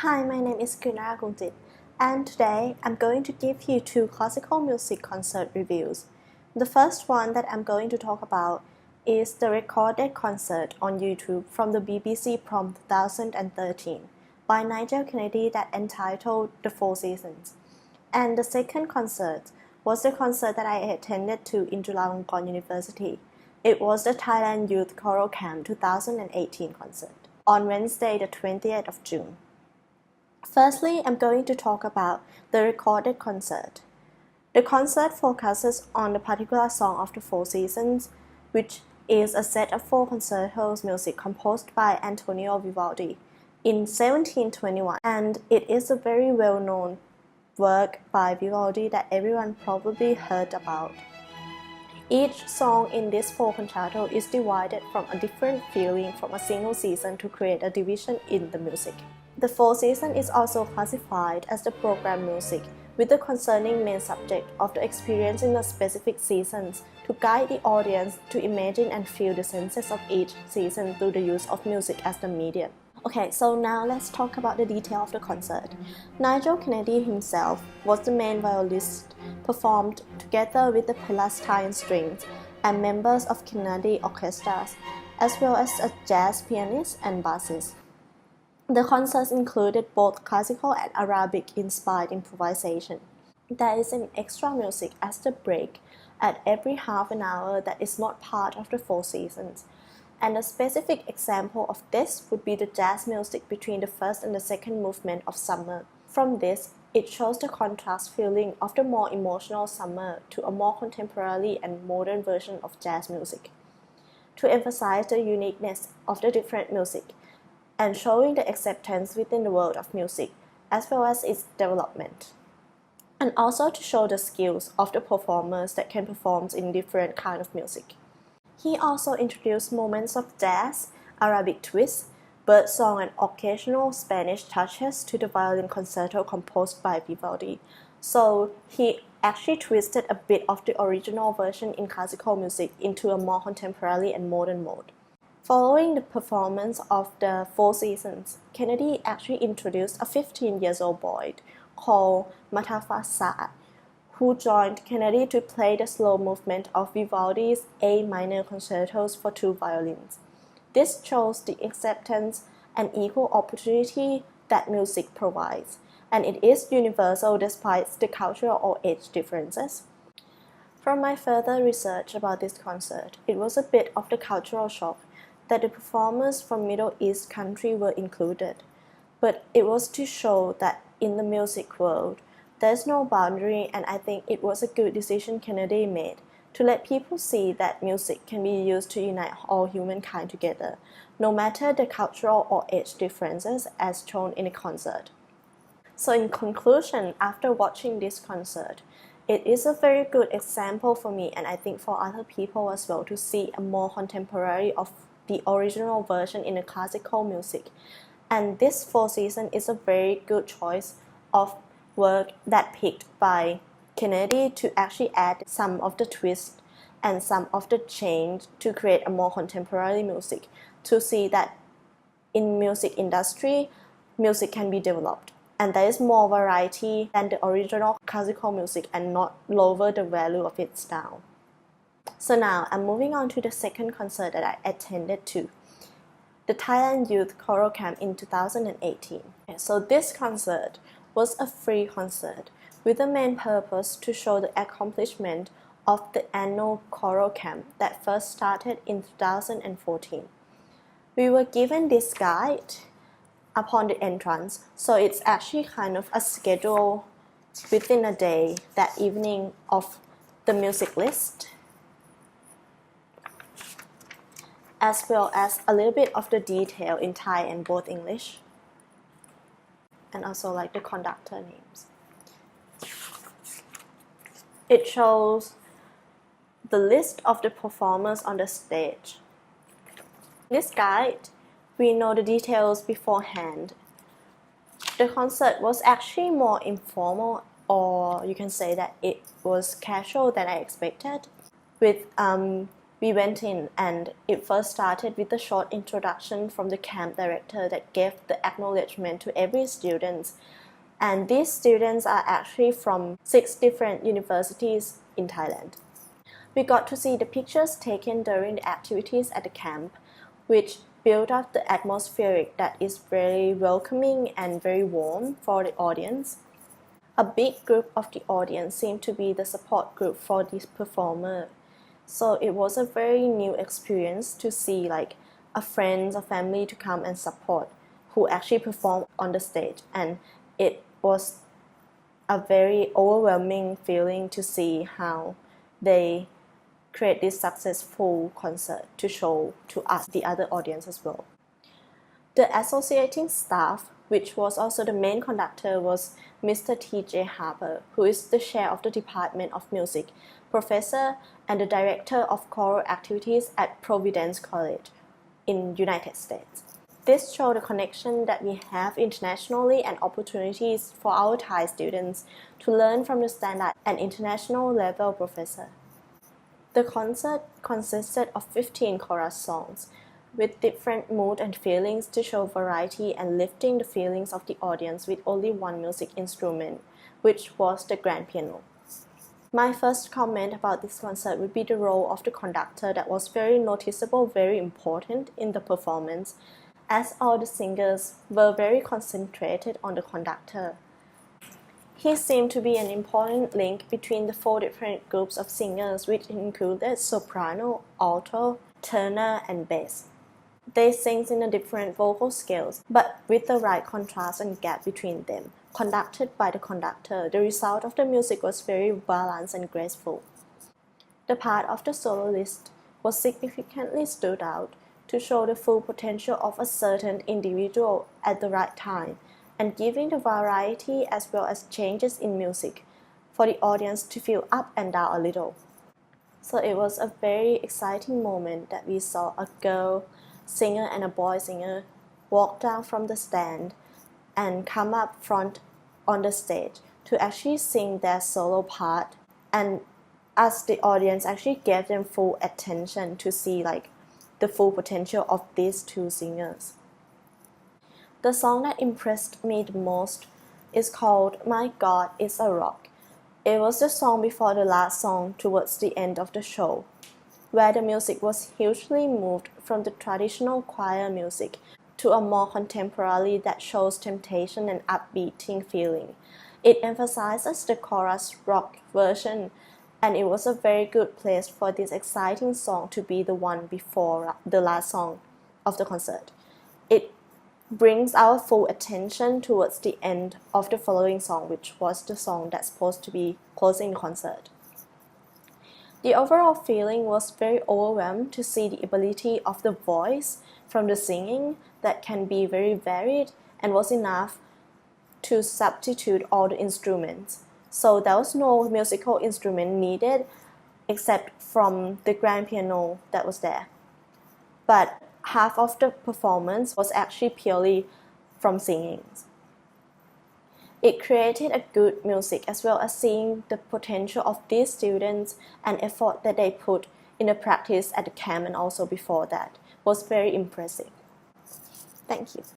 Hi, my name is Kritnara Kroongjit, and today I'm going to give you two classical music concert reviews. The first one that I'm going to talk about is the recorded concert on YouTube from the BBC from 2013 by Nigel Kennedy that entitled The Four Seasons. And the second concert was the concert that I attended to in Chulalongkorn University. It was the Thailand Youth Choral Camp 2018 concert on Wednesday the 20th of June. Firstly, I'm going to talk about the recorded concert. The concert focuses on the particular song of the Four Seasons, which is a set of four concertos music composed by Antonio Vivaldi in 1721, and it is a very well-known work by Vivaldi that everyone probably heard about. Each song in this four concerto is divided from a different feeling from a single season to create a division in the music. The Four Seasons is also classified as the program music, with the concerning main subject of the experience in the specific seasons to guide the audience to imagine and feel the senses of each season through the use of music as the medium. Okay, so now let's talk about the detail of the concert. Nigel Kennedy himself was the main violist, performed together with the Palestine strings and members of Kennedy orchestras, as well as a jazz pianist and bassist. The concerts included both classical and Arabic-inspired improvisation. There is an extra music as the break at every half an hour that is not part of the Four Seasons. And a specific example of this would be the jazz music between the first and the second movement of Summer. From this, it shows the contrast feeling of the more emotional Summer to a more contemporary and modern version of jazz music, to emphasize the uniqueness of the different music and showing the acceptance within the world of music, as well as its development. And also to show the skills of the performers that can perform in different kinds of music. He also introduced moments of jazz, Arabic twists, birdsong and occasional Spanish touches to the violin concerto composed by Vivaldi. So he actually twisted a bit of the original version in classical music into a more contemporary and modern mode. Following the performance of the Four Seasons, Kennedy actually introduced a 15-year-old boy called Matafasa, who joined Kennedy to play the slow movement of Vivaldi's A minor concertos for two violins. This shows the acceptance and equal opportunity that music provides, and it is universal despite the cultural or age differences. From my further research about this concert, it was a bit of the cultural shock that the performers from Middle East countries were included, but it was to show that in the music world, there's no boundary, and I think it was a good decision Kennedy made to let people see that music can be used to unite all humankind together, no matter the cultural or age differences as shown in a concert. So in conclusion, after watching this concert, it is a very good example for me and I think for other people as well to see a more contemporary of the original version in the classical music. And this Four Seasons is a very good choice of work that picked by Kennedy to actually add some of the twist and some of the change to create a more contemporary music, to see that in music industry, music can be developed and there is more variety than the original classical music and not lower the value of its style. So now I'm moving on to the second concert that I attended to, the Thailand Youth Choral Camp in 2018. So this concert was a free concert with the main purpose to show the accomplishment of the annual choral camp that first started in 2014. We were given this guide upon the entrance, so it's actually kind of a schedule within a day that evening of the music list, as well as a little bit of the detail in Thai and both English, and also like the conductor names. It shows the list of the performers on the stage. In this guide, we know the details beforehand. The concert was actually more informal, or you can say that it was casual than I expected, with we went in, and it first started with a short introduction from the camp director that gave the acknowledgement to every student. And these students are actually from 6 different universities in Thailand. We got to see the pictures taken during the activities at the camp, which built up the atmosphere that is very welcoming and very warm for the audience. A big group of the audience seemed to be the support group for this performer. So it was a very new experience to see like a friend or family to come and support who actually performed on the stage, and it was a very overwhelming feeling to see how they create this successful concert to show to us, the other audience as well. The associating staff, which was also the main conductor, was Mr. T.J. Harper, who is the chair of the Department of Music, professor, and the director of choral activities at Providence College in United States. This showed the connection that we have internationally and opportunities for our Thai students to learn from the standard and international level professor. The concert consisted of 15 chorus songs, with different mood and feelings to show variety and lifting the feelings of the audience with only one music instrument, which was the grand piano. My first comment about this concert would be the role of the conductor that was very noticeable, very important in the performance, as all the singers were very concentrated on the conductor. He seemed to be an important link between the 4 different groups of singers, which included soprano, alto, tenor, and bass. They sing in a different vocal scales, but with the right contrast and gap between them, conducted by the conductor. The result of the music was very balanced and graceful. The part of the soloist was significantly stood out to show the full potential of a certain individual at the right time, and giving the variety as well as changes in music for the audience to feel up and down a little. So it was a very exciting moment that we saw a girl singer and a boy singer walk down from the stand and come up front on the stage to actually sing their solo part, and as the audience actually gave them full attention to see like the full potential of these 2 singers. The song that impressed me the most is called My God is a Rock. It was the song before the last song towards the end of the show, where the music was hugely moved from the traditional choir music to a more contemporary that shows temptation and upbeating feeling. It emphasizes the chorus rock version, and it was a very good place for this exciting song to be the one before the last song of the concert. It brings our full attention towards the end of the following song, which was the song that's supposed to be closing the concert. The overall feeling was very overwhelmed to see the ability of the voice from the singing that can be very varied and was enough to substitute all the instruments. So there was no musical instrument needed except from the grand piano that was there. But half of the performance was actually purely from singing. It created a good music as well as seeing the potential of these students and effort that they put in the practice at the camp and also before that was very impressive. Thank you.